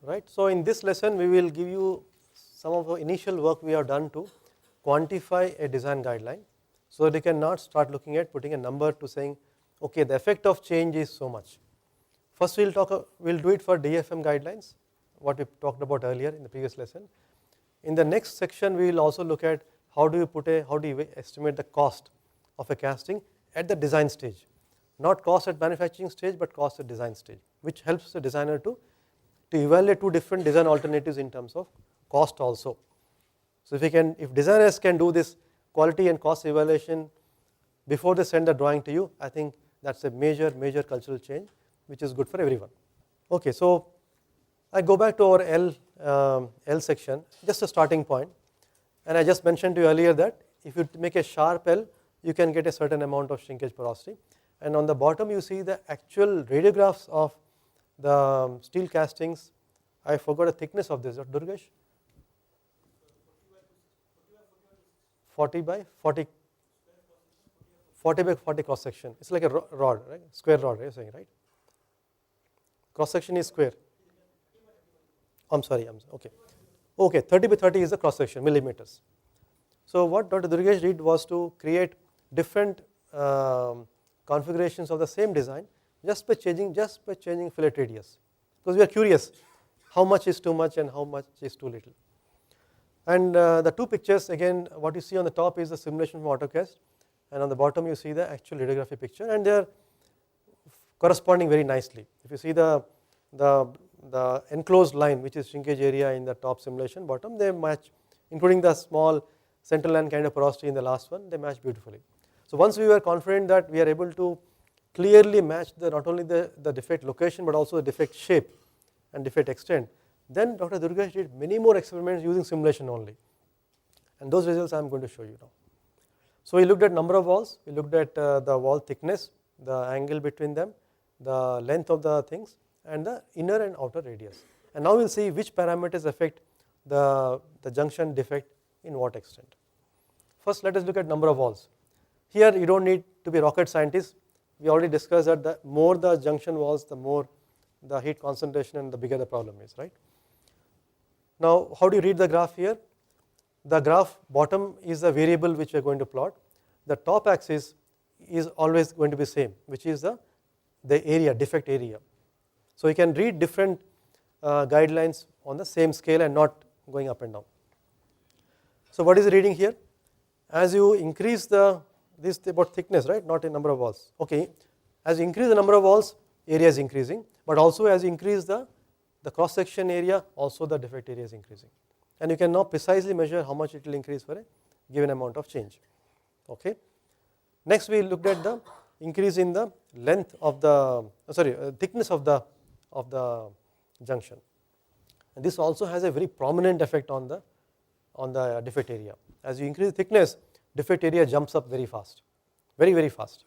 right. So in this lesson we will give you some of the initial work we have done to quantify a design guideline, so that you can not start looking at putting a number to saying okay the effect of change is so much. First we will do it for DFM guidelines, what we talked about earlier in the previous lesson. In the next section we will also look at how do you estimate the cost of a casting at the design stage, not cost at manufacturing stage but cost at design stage, which helps the designer to evaluate two different design alternatives in terms of cost also. So if designers can do this quality and cost evaluation before they send the drawing to you, I think that's a major cultural change which is good for everyone. Okay, so I go back to our L section, just a starting point, and I just mentioned to you earlier that if you make a sharp L you can get a certain amount of shrinkage porosity, and on the bottom you see the actual radiographs of the steel castings. I forgot the thickness of this, Durgesh? 40 by 40 cross section. It's like a rod, right? Square rod, you're saying, right? Cross section is square. I'm sorry, okay, 30 by 30 is the cross section, millimeters. So what Dr. Durgesh did was to create different configurations of the same design just by changing fillet radius, because we are curious how much is too much and how much is too little. And the two pictures, again what you see on the top is the simulation from AutoCAD, and on the bottom you see the actual radiography picture, and they are corresponding very nicely. If you see the enclosed line which is shrinkage area in the top simulation, bottom they match, including the small central line kind of porosity in the last one, they match beautifully. So once we were confident that we are able to clearly match not only the defect location but also the defect shape and defect extent, then Dr. Durgesh did many more experiments using simulation only, and those results I am going to show you now. So we looked at number of walls, we looked at the wall thickness, the angle between them, the length of the things, and the inner and outer radius, and now we will see which parameters affect the junction defect in what extent. First let us look at number of walls. Here you don't need to be rocket scientist, we already discussed that the more the junction walls, the more the heat concentration and the bigger the problem is, right? Now how do you read the graph here? The graph bottom is the variable which we are going to plot. The top axis is always going to be same, which is the area, defect area. So you can read different guidelines on the same scale and not going up and down. So what is the reading here? As you increase this about thickness, right, not a number of walls. Okay, as you increase the number of walls, area is increasing, but also as you increase the cross section area, also the defect area is increasing, and you can now precisely measure how much it will increase for a given amount of change. Okay. Next we looked at the increase in the length of the thickness of the junction, and this also has a very prominent effect on the defect area. As you increase the thickness, defect area jumps up very fast, very fast.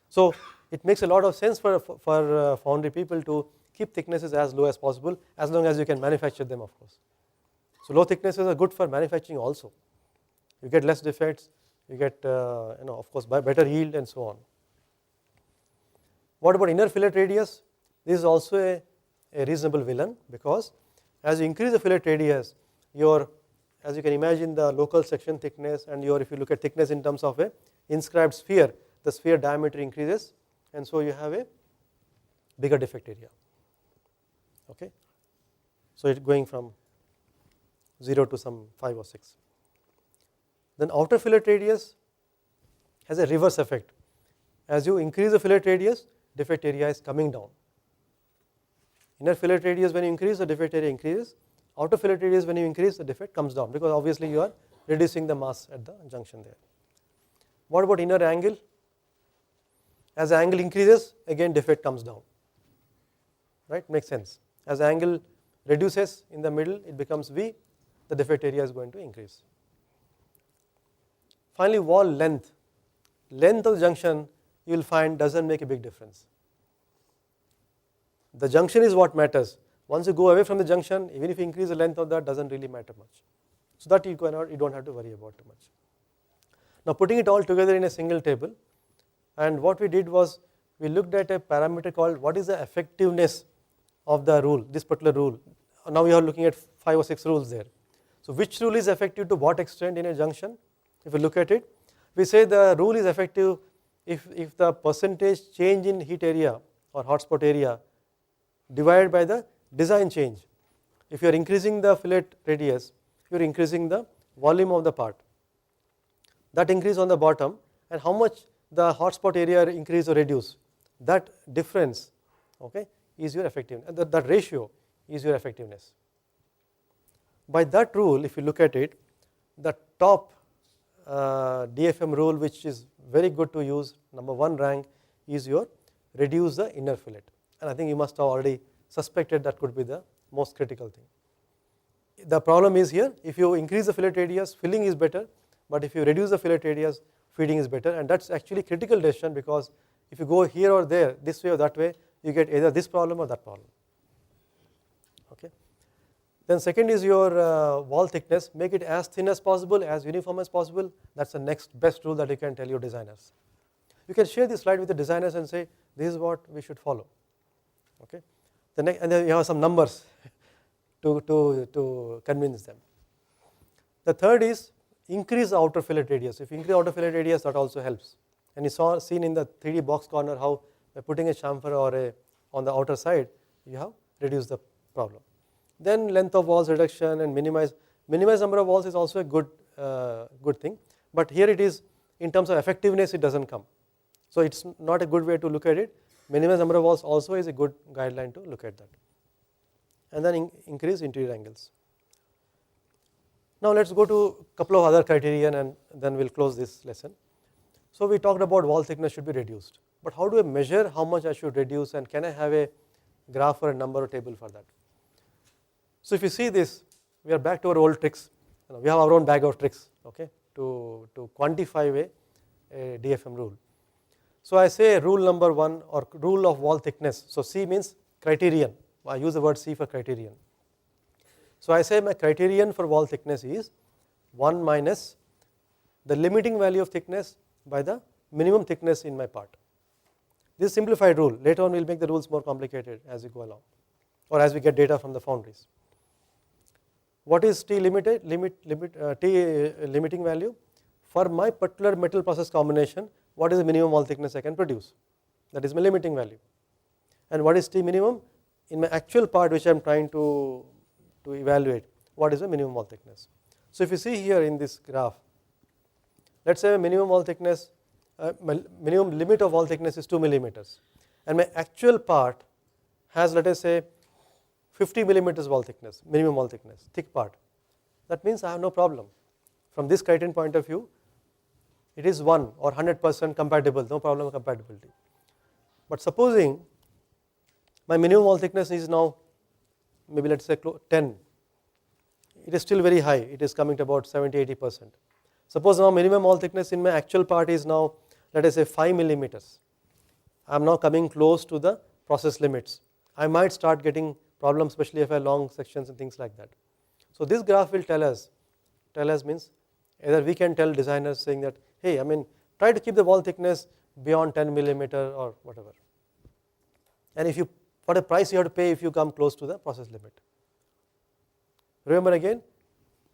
So it makes a lot of sense for foundry people to keep thicknesses as low as possible, as long as you can manufacture them, of course. So low thicknesses are good for manufacturing also. You get less defects, you get of course better yield and so on. What about inner fillet radius? This is also a reasonable villain, because as you increase the fillet radius, as you can imagine, the local section thickness and if you look at thickness in terms of a inscribed sphere, the sphere diameter increases, and so you have a bigger defect area. Okay, so it's going from 0 to some 5 or 6. Then outer fillet radius has a reverse effect. As you increase the fillet radius, defect area is coming down. Inner fillet radius, when you increase, the defect area increases. Outer fillet radius, when you increase, the defect comes down, because obviously you are reducing the mass at the junction there. What about inner angle? As the angle increases, again defect comes down, right? Makes sense. As the angle reduces in the middle, it becomes V, the defect area is going to increase. Finally, wall length. Length of the junction you will find doesn't make a big difference. The junction is what matters. Once you go away from the junction, even if you increase the length of that, doesn't really matter much. So that you don't have to worry about too much. Now putting it all together in a single table, and what we did was we looked at a parameter called what is the effectiveness of the rule, this particular rule, now we are looking at 5 or 6 rules there. So which rule is effective to what extent in a junction? If you look at it, we say the rule is effective if the percentage change in heat area or hotspot area divided by the design change. If you are increasing the fillet radius, you are increasing the volume of the part. That increase on the bottom, and how much the hotspot area increase or reduce, that difference, okay, is your effectiveness. That ratio is your effectiveness. By that rule, if you look at it, the top DFM rule, which is very good to use, number 1 rank, is your reduce the inner fillet. And I think you must have already suspected that could be the most critical thing. The problem is here, if you increase the fillet radius, filling is better, but if you reduce the fillet radius, feeding is better, and that's actually critical decision, because if you go here or there, this way or that way, you get either this problem or that problem. Okay. Then second is your wall thickness, make it as thin as possible, as uniform as possible. That's the next best rule that you can tell your designers. You can share this slide with the designers and say, this is what we should follow. Okay. And then you have some numbers to convince them. The third is increase the outer fillet radius. If you increase outer fillet radius, that also helps. And you seen in the 3D box corner how by putting a chamfer or on the outer side, you have reduced the problem. Then length of walls reduction and minimize number of walls is also a good thing, but here it is in terms of effectiveness, it doesn't come. So it's not a good way to look at it. Minimize number of walls also is a good guideline to look at that. And then increase interior angles. Now let's go to a couple of other criterion and then we'll close this lesson. So we talked about wall thickness should be reduced, but how do I measure how much I should reduce, and can I have a graph or a number or table for that? So if you see this, we are back to our old tricks. We have our own bag of tricks, okay, to quantify a DFM rule. So I say rule number 1 or rule of wall thickness. So C means criterion. I use the word C for criterion. So I say my criterion for wall thickness is 1 minus the limiting value of thickness by the minimum thickness in my part. This is a simplified rule. Later on we will make the rules more complicated as we go along, or as we get data from the foundries. What is T limiting value? For my particular metal process combination, what is the minimum wall thickness I can produce? That is my limiting value. And what is T minimum? In my actual part which I am trying to evaluate, what is the minimum wall thickness? So if you see here in this graph, let's say minimum wall thickness, minimum limit of wall thickness is 2 millimeters, and my actual part has, let us say, 50 millimeters wall thickness, minimum wall thickness, thick part. That means I have no problem. From this criterion point of view, it is 1 or 100% compatible, no problem with compatibility. But supposing my minimum wall thickness is now maybe let's say 10, it is still very high, it is coming to about 70-80%. Suppose now minimum wall thickness in my actual part is now, let us say, 5 millimeters. I am now coming close to the process limits. I might start getting problems, especially if I have long sections and things like that. So this graph will tell us means either we can tell designers saying that, hey, I mean, try to keep the wall thickness beyond 10 millimeter or whatever. And if you, what a price you have to pay if you come close to the process limit. Remember again,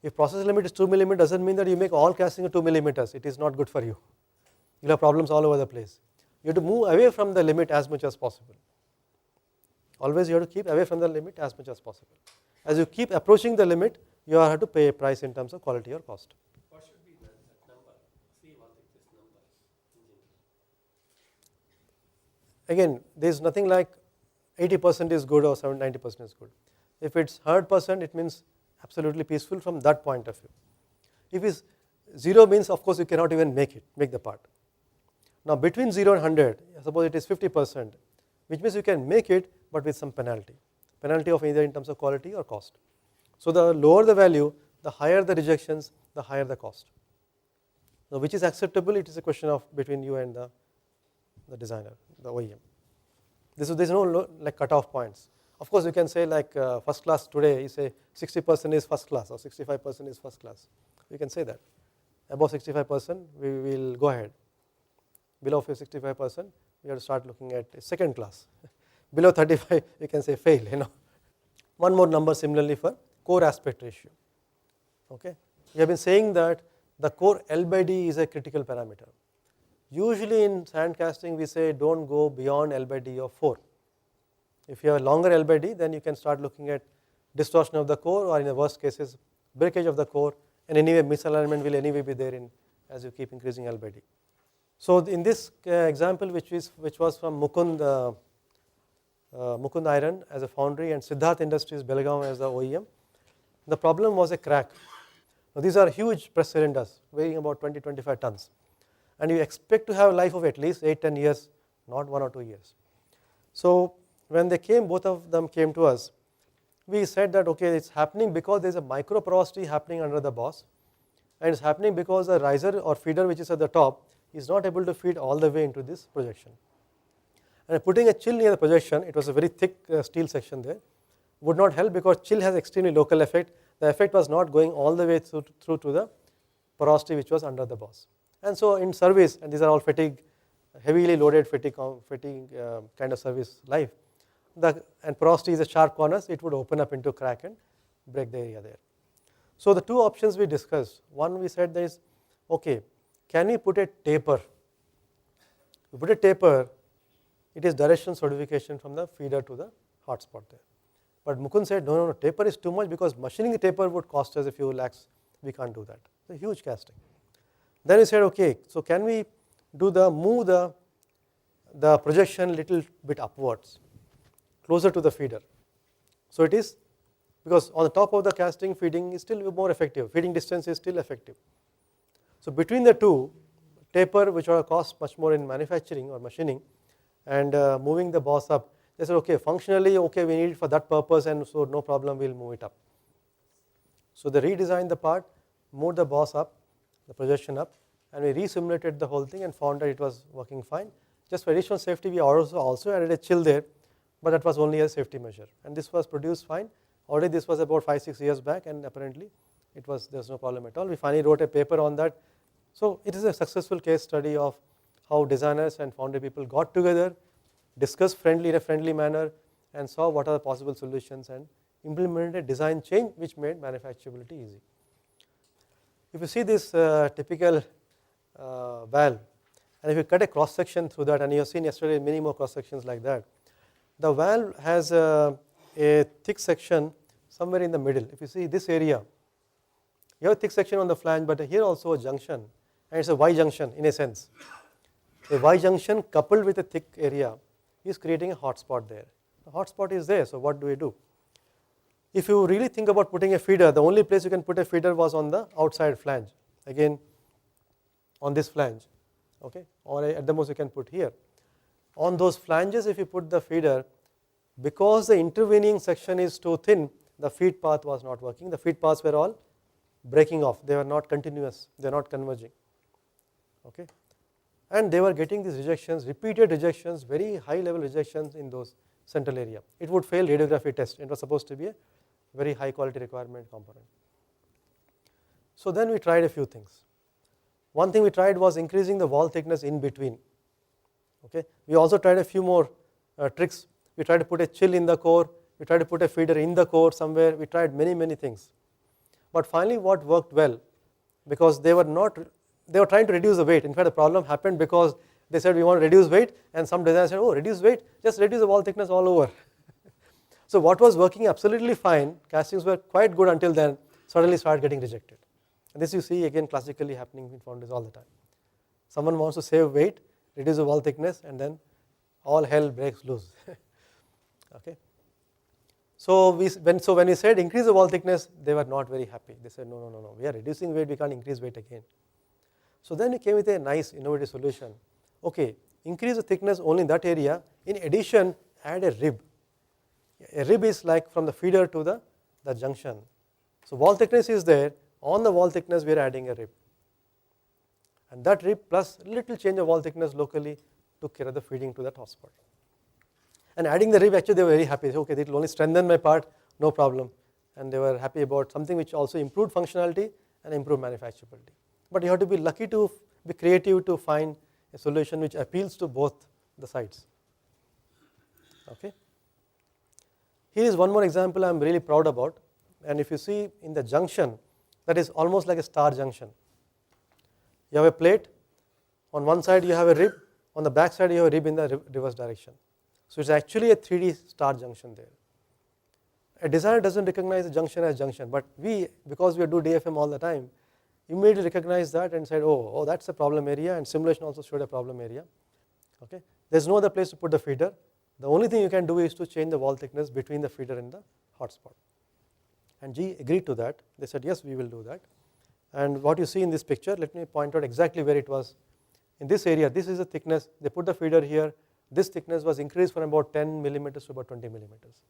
if process limit is 2 millimeter, doesn't mean that you make all casting at 2 millimeters. It is not good for you. You'll have problems all over the place. You have to move away from the limit as much as possible. Always you have to keep away from the limit as much as possible. As you keep approaching the limit, you have to pay a price in terms of quality or cost. What should be that number? See what is this number? Again, there is nothing like 80% is good or 90% is good. If it's 100%, it means absolutely peaceful from that point of view. If it's 0 means, of course, you cannot even make the part. Now between 0 and 100, suppose it is 50%, which means you can make it, but with some penalty of either in terms of quality or cost. So the lower the value, the higher the rejections, the higher the cost. Now which is acceptable, it is a question of between you and the designer, the OEM. There is no like cutoff points. Of course you can say like first class today, you say 60% is first class or 65% is first class. You can say that. Above 65% we will go ahead. Below 65% we have to start looking at a second class. Below 35 you can say fail. One more number similarly for core aspect ratio. Okay. We have been saying that the core L by D is a critical parameter. Usually in sand casting we say don't go beyond L by D of 4. If you have a longer L by D, then you can start looking at distortion of the core, or in the worst cases breakage of the core, and anyway misalignment will anyway be there as you keep increasing L by D. So in this example which was from Mukund Iron as a foundry and Siddharth Industries Belgaum as the OEM, the problem was a crack. Now these are huge press cylinders weighing about 20-25 tons, and you expect to have a life of at least 8-10 years, not 1 or 2 years. So when they came, both of them came to us, we said that okay, it's happening because there is a micro porosity happening under the boss, and it's happening because the riser or feeder which is at the top is not able to feed all the way into this projection. And putting a chill near the projection, it was a very thick steel section there, would not help because chill has extremely local effect. The effect was not going all the way through to the porosity which was under the boss. And so in service, and these are all fatigue, heavily loaded fatigue kind of service life, and porosity is a sharp corners, it would open up into crack and break the area there. So the two options we discussed, one we said there is, okay, can we put a taper? We put a taper, it is direction solidification from the feeder to the hotspot there. But Mukund said, no, taper is too much because machining the taper would cost us a few lakhs, we can't do that. It's a huge casting. Then he said, okay, so can we move the projection little bit upwards, closer to the feeder. So it is, because on the top of the casting feeding is still more effective, feeding distance is still effective. So between the two, taper which will cost much more in manufacturing or machining, and moving the boss up, they said okay, functionally okay, we need it for that purpose, and so no problem, we'll move it up. So they redesigned the part, moved the boss up, the projection up, and we resimulated the whole thing and found that it was working fine. Just for additional safety, we also added a chill there, but that was only a safety measure, and this was produced fine. Already this was about 5-6 years back, and apparently there's no problem at all. We finally wrote a paper on that. So it is a successful case study of how designers and foundry people got together, discussed in a friendly manner, and saw what are the possible solutions and implemented a design change which made manufacturability easy. If you see this typical valve, and if you cut a cross section through that, and you have seen yesterday many more cross sections like that, the valve has a thick section somewhere in the middle. If you see this area, you have a thick section on the flange, but here also a junction, and it's a Y junction in a sense. A Y junction coupled with a thick area is creating a hot spot there. The hot spot is there, so what do we do? If you really think about putting a feeder, the only place you can put a feeder was on the outside flange, again on this flange, okay, or at the most you can put here. On those flanges if you put the feeder, because the intervening section is too thin, the feed path was not working. The feed paths were all breaking off, they were not continuous, they are not converging, okay, and they were getting these rejections, repeated rejections, very high level rejections in those central area. It would fail radiography test. It was supposed to be a very high quality requirement component. So then we tried a few things. One thing we tried was increasing the wall thickness in between, okay. We also tried a few more tricks. We tried to put a chill in the core, we tried to put a feeder in the core somewhere, we tried many things. But finally what worked well, because they were trying to reduce the weight. In fact the problem happened because they said we want to reduce weight, and some designers said, oh, reduce weight, just reduce the wall thickness all over. So what was working absolutely fine, castings were quite good until then, suddenly started getting rejected. And this you see again classically happening in foundries all the time. Someone wants to save weight, reduce the wall thickness, and then all hell breaks loose. Okay. So when we said increase the wall thickness, they were not very happy. They said no, we are reducing weight, we can't increase weight again. So then we came with a nice innovative solution. Okay, increase the thickness only in that area, in addition add a rib. A rib is like from the feeder to the junction. So wall thickness is there, on the wall thickness we are adding a rib, and that rib plus little change of wall thickness locally took care of the feeding to that hotspot. And adding the rib, actually they were very happy. They said, okay, it will only strengthen my part, no problem, and they were happy about something which also improved functionality and improved manufacturability. But you have to be lucky to be creative to find a solution which appeals to both the sides. Okay. Here is one more example I am really proud about, and if you see in the junction, that is almost like a star junction. You have a plate, on one side you have a rib, on the back side you have a rib in the reverse direction. So it's actually a 3D star junction there. A designer doesn't recognize a junction as junction, but we, because we do DFM all the time, immediately recognize that and said, oh, that's a problem area, and simulation also showed a problem area. Okay, there's no other place to put the feeder. The only thing you can do is to change the wall thickness between the feeder and the hotspot. And G agreed to that. They said, yes, we will do that. And what you see in this picture, let me point out exactly where it was. In this area, this is the thickness. They put the feeder here. This thickness was increased from about 10 millimeters to about 20 millimeters.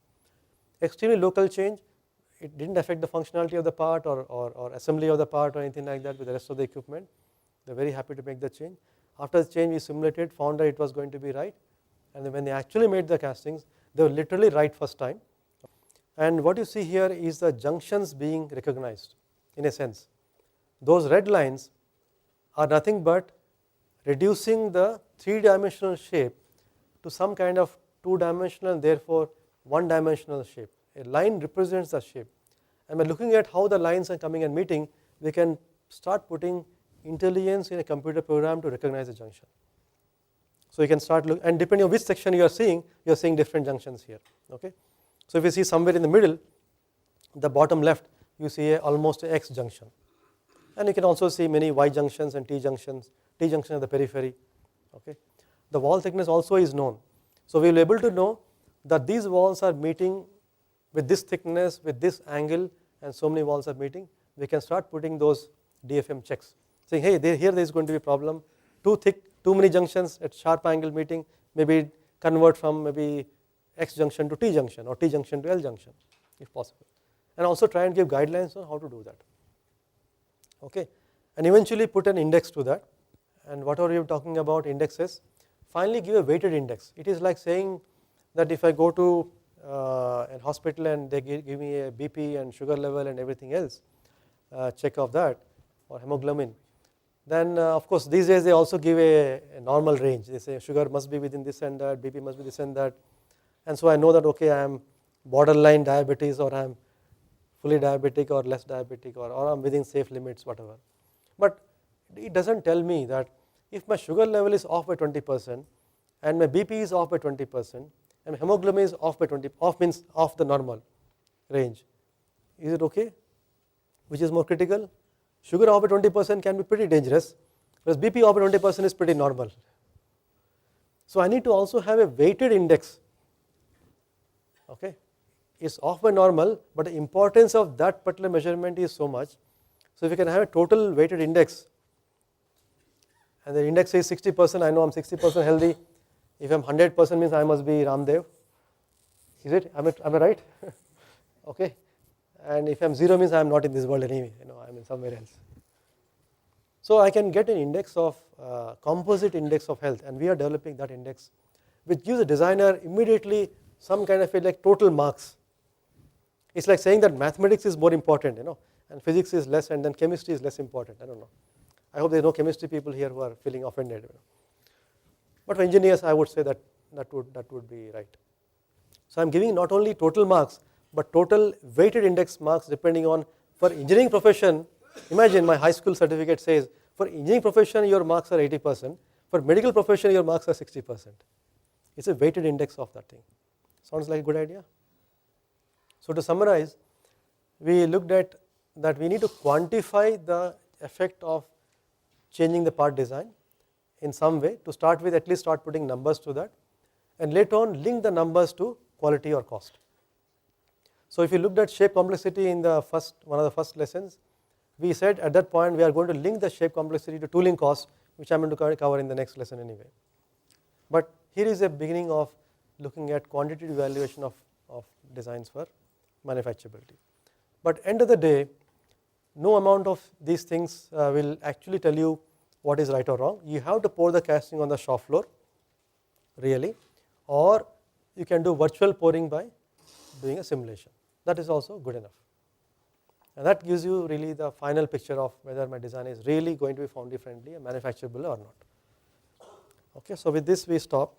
Extremely local change. It didn't affect the functionality of the part or assembly of the part or anything like that with the rest of the equipment. They're very happy to make the change. After the change we simulated, found that it was going to be right, and then when they actually made the castings, they were literally right first time. And what you see here is the junctions being recognized in a sense. Those red lines are nothing but reducing the 3-dimensional shape to some kind of 2-dimensional and therefore 1-dimensional shape. A line represents the shape, and by looking at how the lines are coming and meeting, we can start putting intelligence in a computer program to recognize the junction. So you can start look, and depending on which section you are seeing different junctions here. Okay, so if you see somewhere in the middle, the bottom left, you see almost a X junction, and you can also see many Y junctions and T junctions. T junction at the periphery. Okay, the wall thickness also is known, so we will be able to know that these walls are meeting with this thickness, with this angle, and so many walls are meeting. We can start putting those DFM checks, saying, hey, here there is going to be a problem, too thick, too many junctions at sharp angle meeting, maybe convert from maybe X junction to T junction or T junction to L junction if possible, and also try and give guidelines on how to do that. Okay, and eventually put an index to that, and whatever you are talking about indexes, finally give a weighted index. It is like saying that if I go to an hospital and they give me a BP and sugar level and everything else, check of that, or hemoglobin, then of course these days they also give a normal range. They say sugar must be within this and that, BP must be this and that, and so I know that okay, I am borderline diabetes, or I am fully diabetic or less diabetic, or I am within safe limits, whatever. But it doesn't tell me that if my sugar level is off by 20% and my BP is off by 20% and hemoglobin is off by 20, off means off the normal range, is it okay? Which is more critical? Sugar off by 20% can be pretty dangerous, whereas BP off by 20% is pretty normal. So I need to also have a weighted index. Okay, it's off by normal, but the importance of that particular measurement is so much. So if you can have a total weighted index, and the index is 60%, I know I'm 60% healthy. If I'm 100% means I must be Ramdev. Is it? Am I right? Okay. And if I'm 0 means I'm not in this world anyway, I'm in somewhere else. So I can get an index of composite index of health, and we are developing that index, which gives the designer immediately some kind of like total marks. It's like saying that mathematics is more important, and physics is less, and then chemistry is less important. I don't know. I hope there are no chemistry people here who are feeling offended. But for engineers, I would say that would be right. So I'm giving not only total marks, but total weighted index marks depending on, for engineering profession, imagine my high school certificate says, for engineering profession your marks are 80%, for medical profession your marks are 60%. It's a weighted index of that thing. Sounds like a good idea? So to summarize, we looked at that we need to quantify the effect of changing the part design in some way. To start with, at least start putting numbers to that, and later on link the numbers to quality or cost. So if you looked at shape complexity in the one of the first lessons, we said at that point we are going to link the shape complexity to tooling cost, which I'm going to cover in the next lesson anyway. But here is a beginning of looking at quantitative evaluation of designs for manufacturability. But end of the day, no amount of these things will actually tell you what is right or wrong. You have to pour the casting on the shop floor really, or you can do virtual pouring by doing a simulation. That is also good enough, and that gives you really the final picture of whether my design is really going to be foundry friendly and manufacturable or not. Okay, so with this we stop.